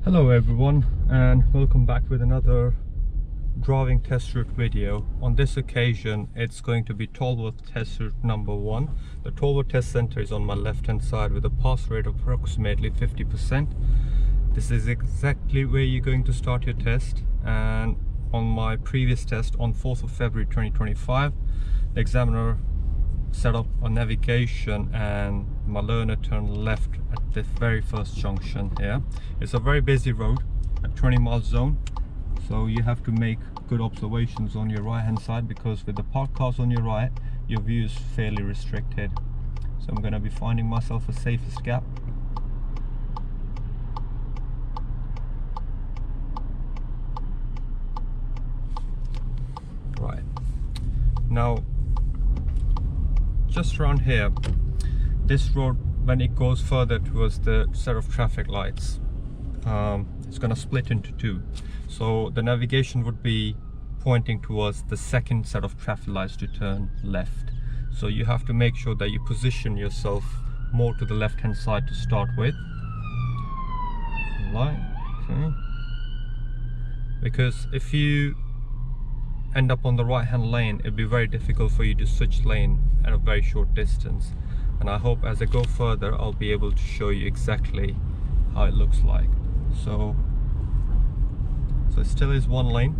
Hello everyone, and welcome back with another driving test route video. On this occasion it's going to be Tolworth test route number 1. The Tolworth test center is on my left hand side with a pass rate of approximately 50%. This is exactly where you're going to start your test, and on my previous test on 4th of February 2025 the examiner set up a navigation and my learner turned left at the very first junction here. It's a very busy road, a 20-mile zone, so you have to make good observations on your right hand side, because with the parked cars on your right your view is fairly restricted. So I'm going to be finding myself a safest gap. Right, now just around here, this road, when it goes further towards the set of traffic lights, it's going to split into two. So the navigation would be pointing towards the second set of traffic lights to turn left. So you have to make sure that you position yourself more to the left hand side to start with. Right, okay. Because if you end up on the right hand lane, it'd be very difficult for you to switch lane at a very short distance, and I hope as I go further I'll be able to show you exactly how it looks like. So it still is one lane,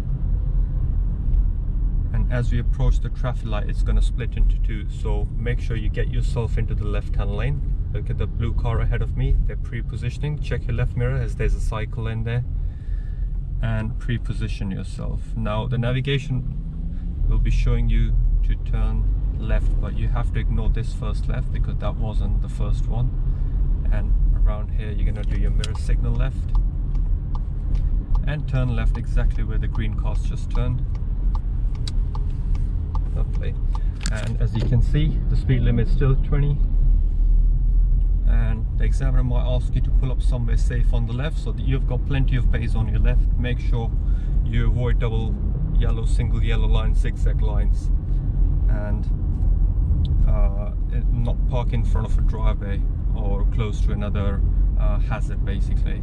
and as we approach the traffic light it's going to split into two, so make sure you get yourself into the left hand lane. Look at the blue car ahead of me, they're pre-positioning. Check your left mirror as there's a cycle in there, and pre-position yourself. Now the navigation will be showing you to turn left, but you have to ignore this first left because that wasn't the first one. And around here you're going to do your mirror signal left and turn left exactly where the green cars just turned. Lovely. And as you can see, the speed limit is still 20, and the examiner might ask you to pull up somewhere safe on the left so that you've got plenty of base on your left. Make sure you avoid double yellow, single yellow lines, zigzag lines, and not park in front of a driveway or close to another hazard basically.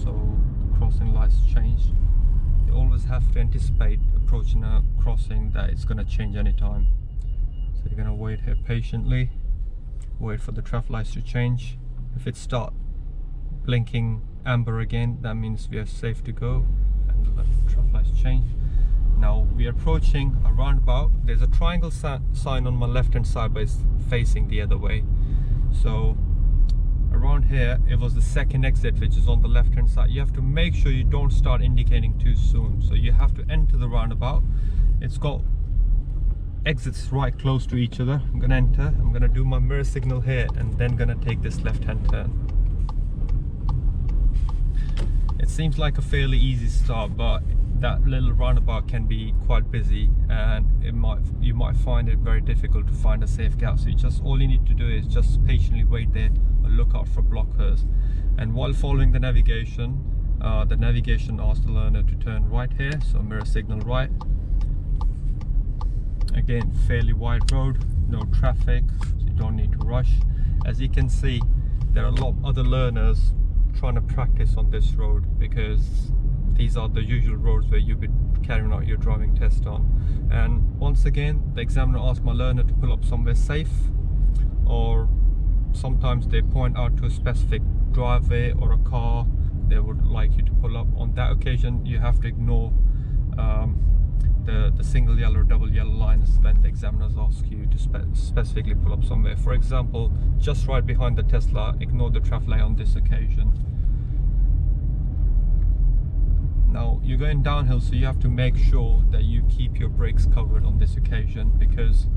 So crossing lights changed. You always have to anticipate approaching a crossing that it's going to change anytime. So you're going to wait here patiently, wait for the traffic lights to change. If it starts blinking amber again, that means we are safe to go, and the traffic lights change. Now we are approaching a roundabout. There's a triangle sign on my left hand side, but it's facing the other way. So around here it was the second exit, which is on the left hand side. You have to make sure you don't start indicating too soon, so you have to enter the roundabout. It's got exits right close to each other. I'm gonna enter, I'm gonna do my mirror signal here, and then gonna take this left hand turn. It seems like a fairly easy start, but that little roundabout can be quite busy, and you might find it very difficult to find a safe gap. So all you need to do is just patiently wait there and look out for blockers. And while following the navigation asks the learner to turn right here, so mirror signal right. Again, fairly wide road, no traffic, so you don't need to rush. As you can see, there are a lot of other learners trying to practice on this road, because these are the usual roads where you'll be carrying out your driving test on. And once again, the examiner asked my learner to pull up somewhere safe, or sometimes they point out to a specific driveway or a car they would like you to pull up. On that occasion you have to ignore the single yellow or double yellow lines when the examiners ask you to specifically pull up somewhere. For example, just right behind the Tesla, ignore the traffic light on this occasion. Now you're going downhill, so you have to make sure that you keep your brakes covered on this occasion, because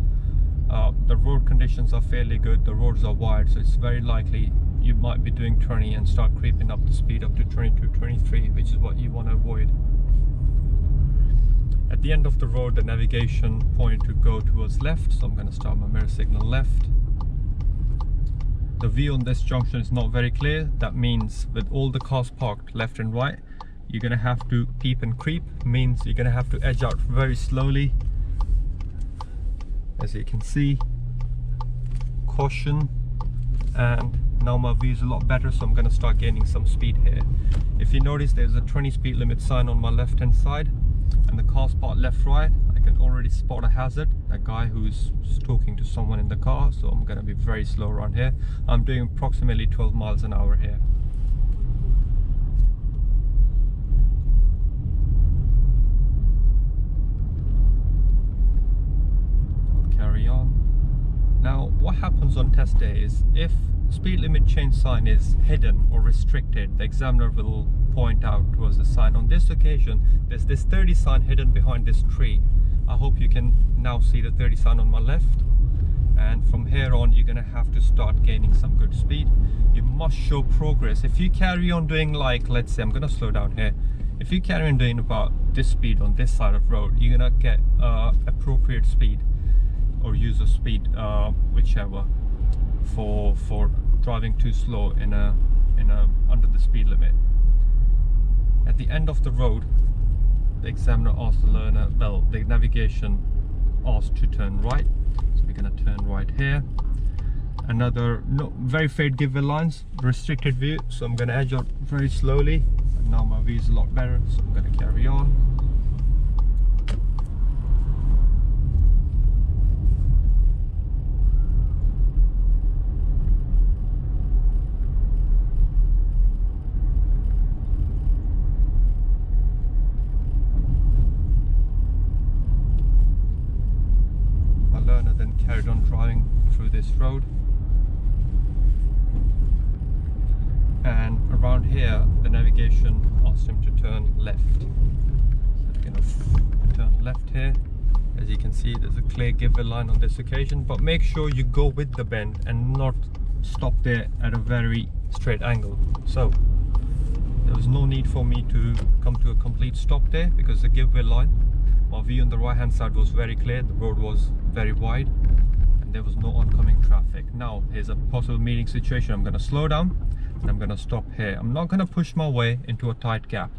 the road conditions are fairly good. The roads are wide, so it's very likely you might be doing 20 and start creeping up the speed up to 22, 23, which is what you want to avoid. At the end of the road, the navigation pointed to go towards left, so I'm going to start my mirror signal left. The view on this junction is not very clear. That means with all the cars parked left and right, you're going to have to peep and creep. Means you're going to have to edge out very slowly. As you can see, caution, and now my view is a lot better, so I'm going to start gaining some speed here. If you notice, there's a 20 speed limit sign on my left hand side, and the car's parked left right. I can already spot a hazard, a guy who's talking to someone in the car, so I'm going to be very slow around here. I'm doing approximately 12 miles an hour here. I'll carry on. Now, what happens on test day is, if speed limit change sign is hidden or restricted, the examiner will point out towards the sign. On this occasion, there's this 30 sign hidden behind this tree. I hope you can now see the 30 sign on my left, and from here on you're gonna have to start gaining some good speed. You must show progress. If you carry on doing, like, let's say, I'm gonna slow down here, if you carry on doing about this speed on this side of road, you're gonna get appropriate speed or user speed, whichever, for driving too slow in a under the speed limit. At the end of the road, the examiner asks the learner, well, the navigation asks to turn right, so we're going to turn right here. Another very faint giveaway lines, restricted view, so I'm going to edge out very slowly, and now my view is a lot better, so I'm going to carry on. Carried on driving through this road, and around here the navigation asked him to turn left, so we're going to turn left here. As you can see, there's a clear giveaway line on this occasion, but make sure you go with the bend and not stop there at a very straight angle. So there was no need for me to come to a complete stop there, because the giveaway line, my view on the right hand side was very clear, the road was very wide, and there was no oncoming traffic. Now here's a possible meeting situation. I'm going to slow down and I'm going to stop here. I'm not going to push my way into a tight gap,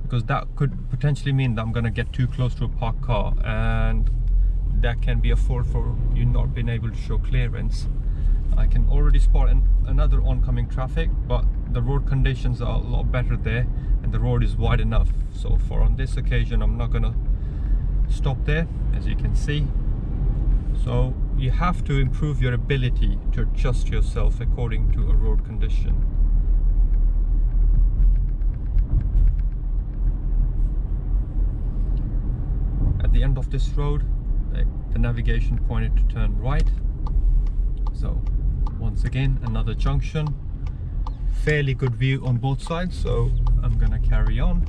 because that could potentially mean that I'm going to get too close to a parked car, and that can be a fault for you not being able to show clearance. I can already spot another oncoming traffic, but the road conditions are a lot better there and the road is wide enough. So for on this occasion, I'm not gonna stop there, as you can see. So you have to improve your ability to adjust yourself according to a road condition. At the end of this road, the navigation pointed to turn right. So once again, another junction, fairly good view on both sides, so I'm gonna carry on.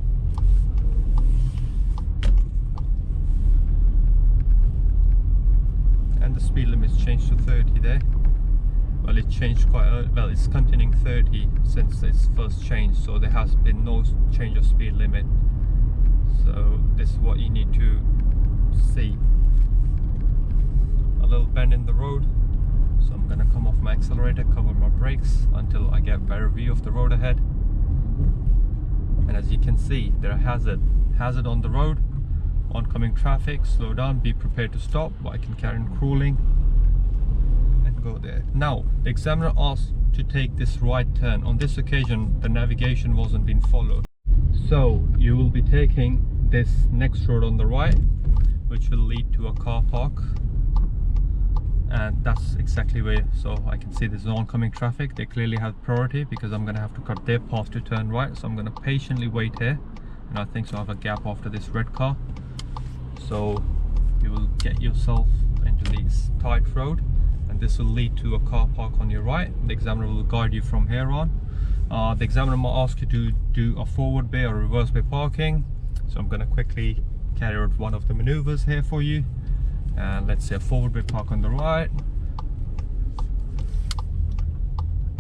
And the speed limit's changed to 30 there. Well, it changed quite early. Well, it's continuing 30 since it's first changed, so there has been no change of speed limit. So this is what you need to see. A little bend in the road, so I'm gonna come off my accelerator, cover my brakes until I get a better view of the road ahead. And as you can see, there's a hazard on the road, oncoming traffic. Slow down, be prepared to stop, but I can carry on cruising and go there. Now the examiner asked to take this right turn. On this occasion, the navigation wasn't being followed, so you will be taking this next road on the right, which will lead to a car park. And that's exactly where, so I can see there's oncoming traffic. They clearly have priority because I'm going to have to cut their path to turn right. So I'm going to patiently wait here, and I think so I have a gap after this red car. So you will get yourself into this tight road, and this will lead to a car park on your right. The examiner will guide you from here on. The examiner might ask you to do a forward bay or reverse bay parking. So I'm going to quickly carry out one of the maneuvers here for you. And let's say a forward bay park on the right.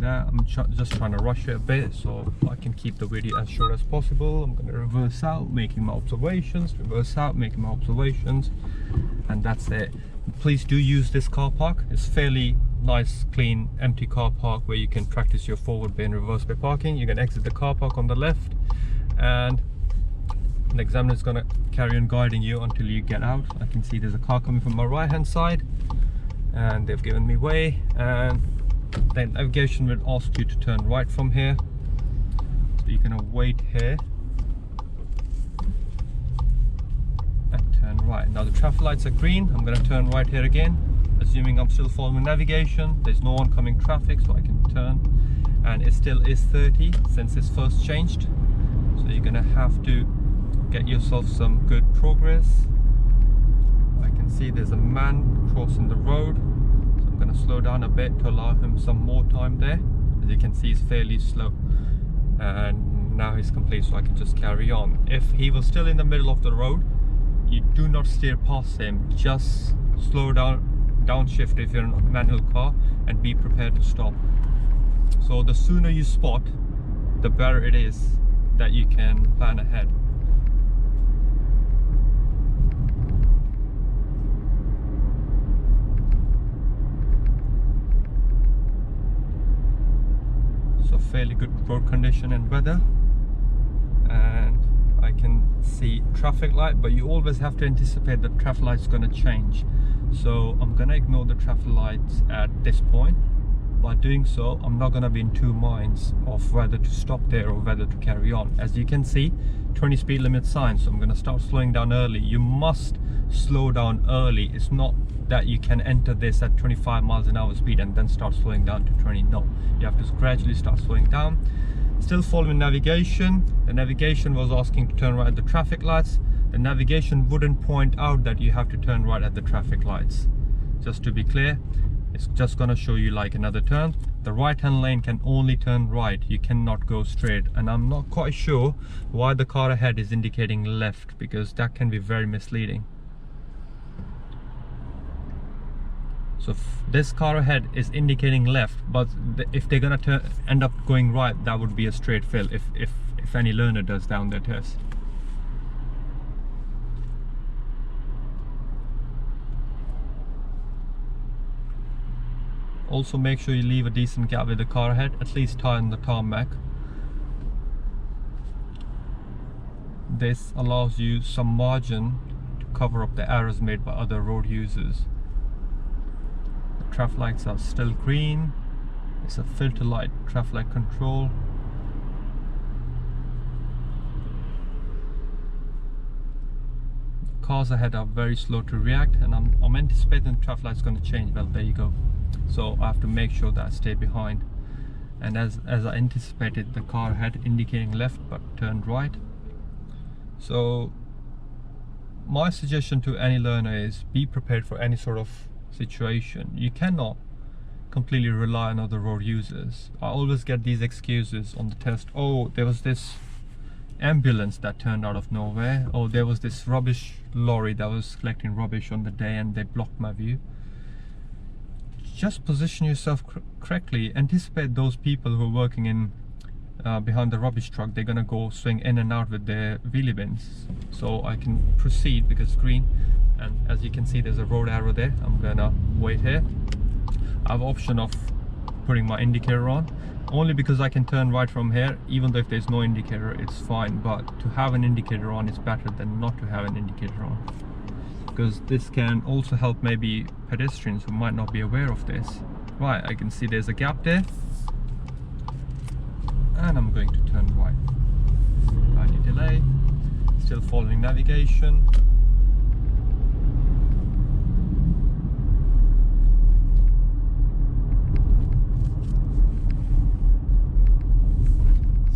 Now I'm just trying to rush it a bit so I can keep the video as short as possible. I'm going to reverse out, making my observations, reverse out, making my observations, and that's it. Please do use this car park. It's fairly nice, clean, empty car park where you can practice your forward bay and reverse bay parking. You can exit the car park on the left, and the examiner is going to carry on guiding you until you get out. I can see there's a car coming from my right hand side, and they've given me way, and then navigation will ask you to turn right from here. So you're gonna wait here and turn right. Now the traffic lights are green. I'm gonna turn right here again, assuming I'm still following navigation. There's no oncoming traffic, so I can turn, and it still is 30 since it's first changed. So you're gonna have to get yourself some good progress. I can see there's a man crossing the road, so I'm gonna slow down a bit to allow him some more time there. As you can see, he's fairly slow, and now he's complete, so I can just carry on. If he was still in the middle of the road, you do not steer past him, just slow down, downshift if you're in a manual car, and be prepared to stop. So the sooner you spot, the better it is that you can plan ahead. So fairly good road condition and weather, and I can see traffic light, but you always have to anticipate that traffic light's going to change. So I'm going to ignore the traffic lights at this point. By doing so, I'm not going to be in two minds of whether to stop there or whether to carry on. As you can see, 20 speed limit sign, so I'm going to start slowing down early. You must slow down early. It's not that you can enter this at 25 miles an hour speed and then start slowing down to 20. No, you have to gradually start slowing down. Still following navigation. The navigation was asking to turn right at the traffic lights. The navigation wouldn't point out that you have to turn right at the traffic lights. Just to be clear, it's just going to show you like another turn. The right hand lane can only turn right, you cannot go straight, and I'm not quite sure why the car ahead is indicating left, because that can be very misleading. So this car ahead is indicating left, but if they're gonna end up going right, that would be a straight fill if any learner does down their test. Also make sure you leave a decent gap with the car ahead, at least tie on the tarmac. This allows you some margin to cover up the errors made by other road users. The traffic lights are still green. It's a filter light traffic light control. The cars ahead are very slow to react, and I'm anticipating the traffic light's going to change. Well, there you go. So I have to make sure that I stay behind, and as I anticipated, the car ahead indicating left but turned right. So my suggestion to any learner is be prepared for any sort of situation. You cannot completely rely on other road users. I always get these excuses on the test. Oh, there was this ambulance that turned out of nowhere. Oh, there was this rubbish lorry that was collecting rubbish on the day and they blocked my view. Just position yourself correctly. Anticipate those people who are working in behind the rubbish truck. They're gonna go swing in and out with their wheelie bins. So I can proceed because it's green, and as you can see, there's a road arrow there. I'm gonna wait here. I have option of putting my indicator on, only because I can turn right from here. Even though if there's no indicator, it's fine, but to have an indicator on is better than not to have an indicator on, because this can also help maybe pedestrians who might not be aware of this. Right, I can see there's a gap there, and I'm going to turn right. Tiny delay, still following navigation.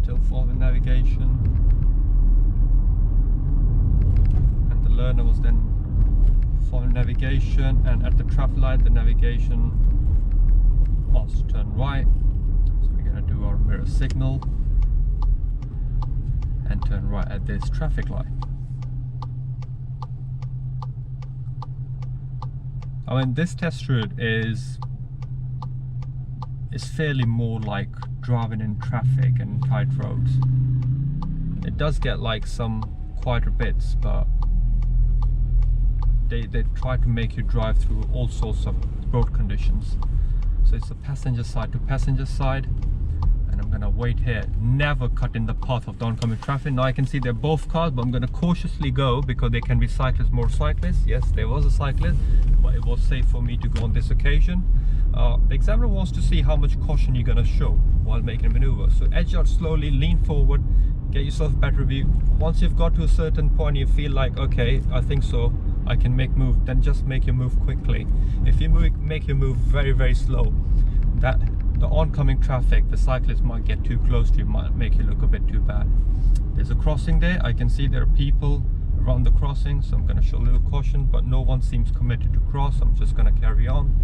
Still following navigation. And the learner was then following navigation, and at the traffic light the navigation asked to turn right. So we're going to do our mirror signal and turn right at this traffic light. I mean, this test route is fairly more like driving in traffic and tight roads. It does get like some quieter bits, but they try to make you drive through all sorts of road conditions. So it's a passenger side to passenger side, and I'm I'm gonna wait here, never cut in the path of the oncoming traffic. Now I can see they're both cars, but I'm gonna cautiously go because there can be cyclists, more cyclists. Yes, there was a cyclist, but it was safe for me to go on this occasion. The examiner wants to see how much caution you're gonna show while making a maneuver. So edge out slowly, lean forward, get yourself a better view. Once you've got to a certain point, you feel like, okay, I think so, I can make move, then just make your move quickly. If you make your move very, very slow, that the oncoming traffic, the cyclist might get too close to you, might make you look a bit too bad. There's a crossing there. I can see there are people around the crossing, so I'm going to show a little caution, but no one seems committed to cross. I'm just going to carry on.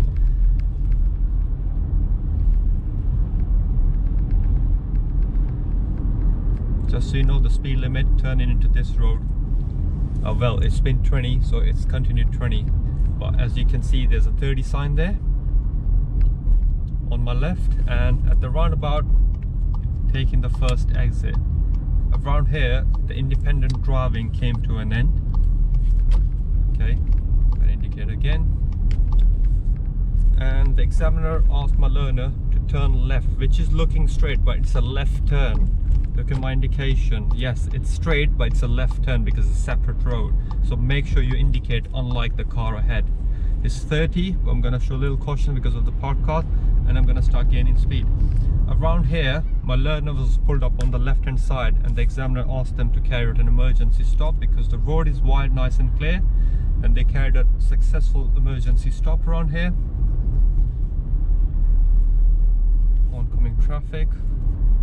Just so you know, the speed limit turning into this road, well, it's been 20, so it's continued 20, but as you can see, there's a 30 sign there on my left, and at the roundabout, taking the first exit. Around here, the independent driving came to an end. Okay, I'll indicate again. And the examiner asked my learner to turn left, which is looking straight, but it's a left turn. Look at my indication. Yes, it's straight, but it's a left turn because it's a separate road. So make sure you indicate unlike the car ahead. It's 30, but I'm going to show a little caution because of the parked car, and I'm going to start gaining speed. Around here, my learner was pulled up on the left hand side, and the examiner asked them to carry out an emergency stop because the road is wide, nice and clear, and they carried a successful emergency stop around here. Oncoming traffic,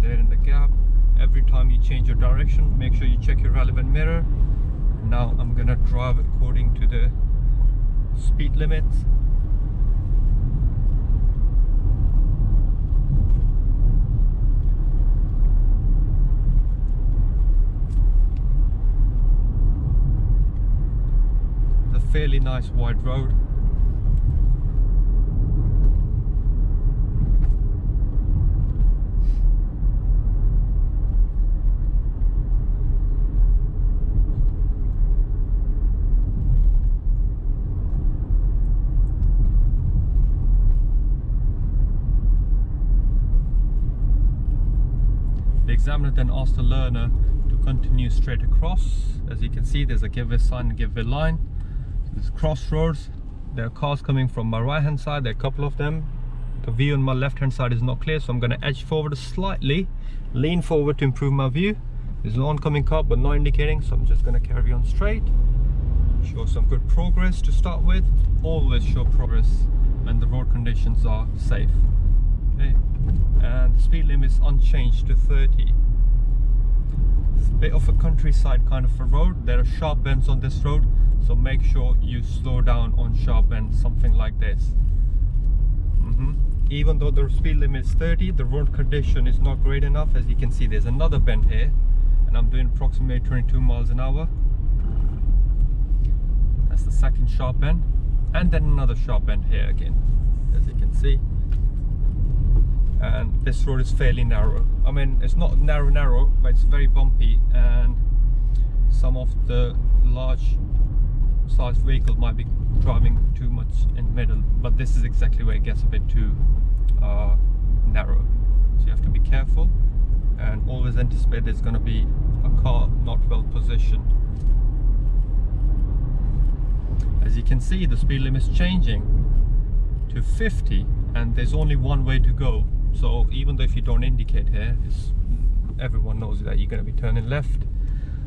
there in the gap. Every time you change your direction, make sure you check your relevant mirror. Now I'm going to drive according to the speed limits. It's a fairly nice wide road. The examiner then asked the learner to continue straight across. As you can see, there's a give way sign and give way line. There's crossroads. There are cars coming from my right hand side. There are a couple of them. The view on my left hand side is not clear, so I'm going to edge forward slightly, lean forward to improve my view. There's an oncoming car but not indicating, so I'm just going to carry on straight. Show some good progress to start with. Always show progress when the road conditions are safe. Okay, and the speed limit is unchanged to 30. It's a bit of a countryside kind of a road. There are sharp bends on this road, so make sure you slow down on sharp bends, something like this. Even though the speed limit is 30, the road condition is not great enough. As you can see, there's another bend here, and I'm doing approximately 22 miles an hour. That's the second sharp bend, and then another sharp bend here again, as you can see. And this road is fairly narrow. I mean, it's not narrow, but it's very bumpy, and some of the large sized vehicles might be driving too much in the middle, but this is exactly where it gets a bit too narrow. So you have to be careful and always anticipate there's going to be a car not well positioned. As you can see, the speed limit is changing to 50, and there's only one way to go. So even though if you don't indicate here, everyone knows that you're going to be turning left.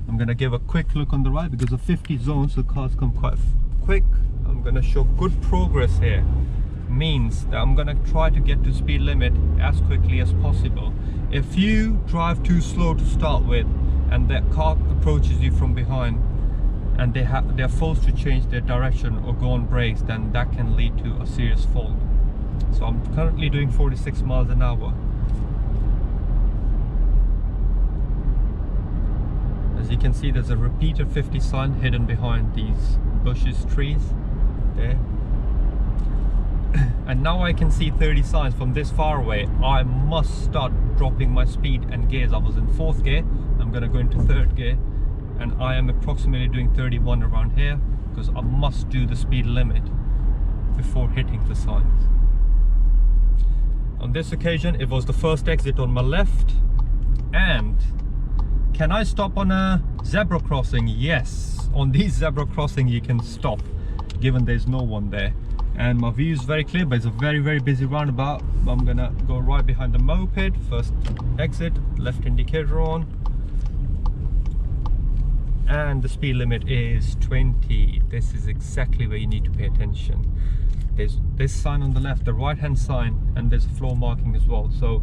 I'm going to give a quick look on the right because of 50 zones, the cars come quite quick. I'm going to show good progress here. Means that I'm going to try to get to speed limit as quickly as possible. If you drive too slow to start with, and that car approaches you from behind, and they're forced to change their direction or go on brakes, then that can lead to a serious fault. So I'm currently doing 46 miles an hour. As you can see, there's a repeater 50 sign hidden behind these bushes, trees there. And now I can see 30 signs from this far away. I must start dropping my speed and gears. I was in 4th gear, I'm going to go into 3rd gear, and I am approximately doing 31 around here because I must do the speed limit before hitting the signs. On this occasion it was the first exit on my left. And can I stop on a zebra crossing? Yes, on these zebra crossing you can stop, given there's no one there. And my view is very clear, but it's a very busy roundabout. I'm gonna go right behind the moped. First exit, left indicator on, and the speed limit is 20. This is exactly where you need to pay attention. There's this sign on the left, the right hand sign, and there's a floor marking as well, so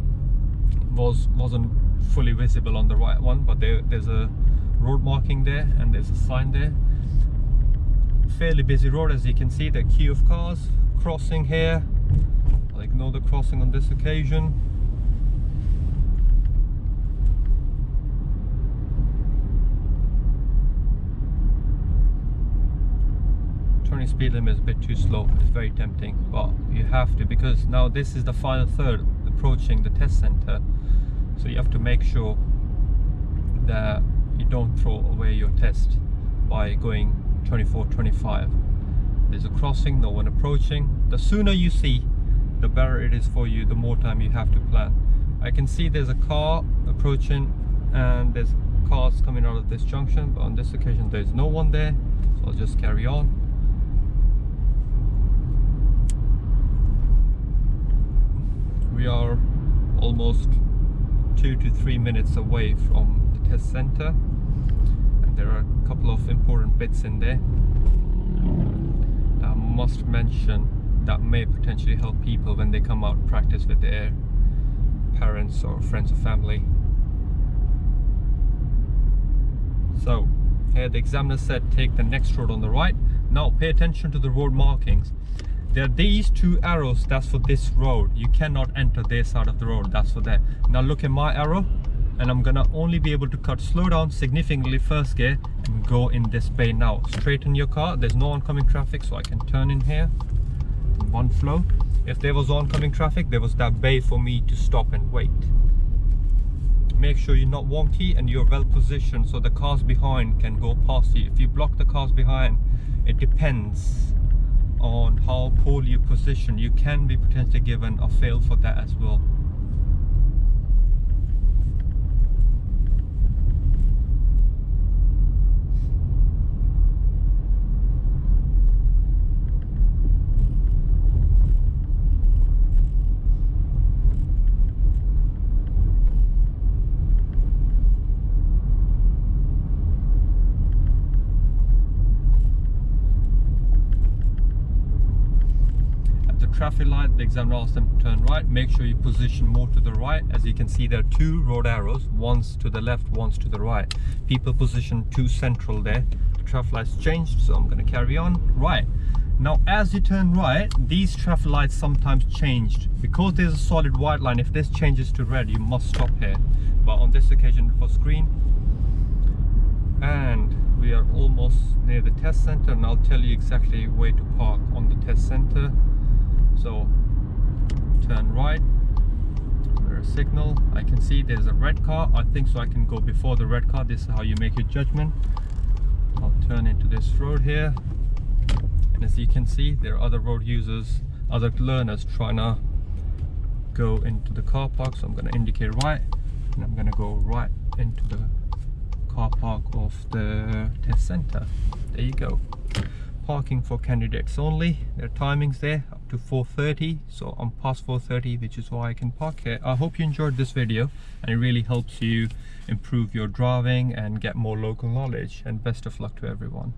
it wasn't fully visible on the right one, but there's a road marking there and there's a sign there. Fairly busy road, as you can see, the queue of cars crossing here. I'll ignore the crossing on this occasion. Speed limit is a bit too slow. It's very tempting, but you have to, because now this is the final third approaching the test center, so you have to make sure that you don't throw away your test by going 24-25. There's a crossing, no one approaching. The sooner you see, the better it is for you, the more time you have to plan. I can see there's a car approaching and there's cars coming out of this junction, but on this occasion there's no one there, so I'll just carry on. We are almost 2 to 3 minutes away from the test center, and there are a couple of important bits in there that I must mention that may potentially help people when they come out and practice with their parents or friends or family. So here the examiner said take the next road on the right. Now pay attention to the road markings. There are these two arrows, that's for this road. You cannot enter their side of the road, that's for that. Now look at my arrow, and I'm gonna only be able to slow down significantly first gear and go in this bay now. Straighten your car, there's no oncoming traffic, so I can turn in here in one flow. If there was oncoming traffic, there was that bay for me to stop and wait. Make sure you're not wonky and you're well positioned so the cars behind can go past you. If you block the cars behind, it depends on how poorly you position. You can be potentially given a fail for that as well. Traffic light, the examiner asked them to turn right. Make sure you position more to the right. As you can see, there are two road arrows, one's to the left, one's to the right. People position too central there. The traffic lights changed, so I'm going to carry on. Right now, as you turn right, these traffic lights sometimes changed because there's a solid white line. If this changes to red, you must stop here, but on this occasion it was green. And we are almost near the test center, and I'll tell you exactly where to park on the test center. So turn right, there's a signal. I can see there's a red car. I think so I can go before the red car. This is how you make your judgment. I'll turn into this road here, and as you can see, there are other road users, other learners trying to go into the car park. So I'm going to indicate right, and I'm going to go right into the car park of the test center. There you go. Parking for candidates only. There are timings there up to 4:30, so I'm past 4:30, which is why I can park here. I hope you enjoyed this video and it really helps you improve your driving and get more local knowledge, and best of luck to everyone.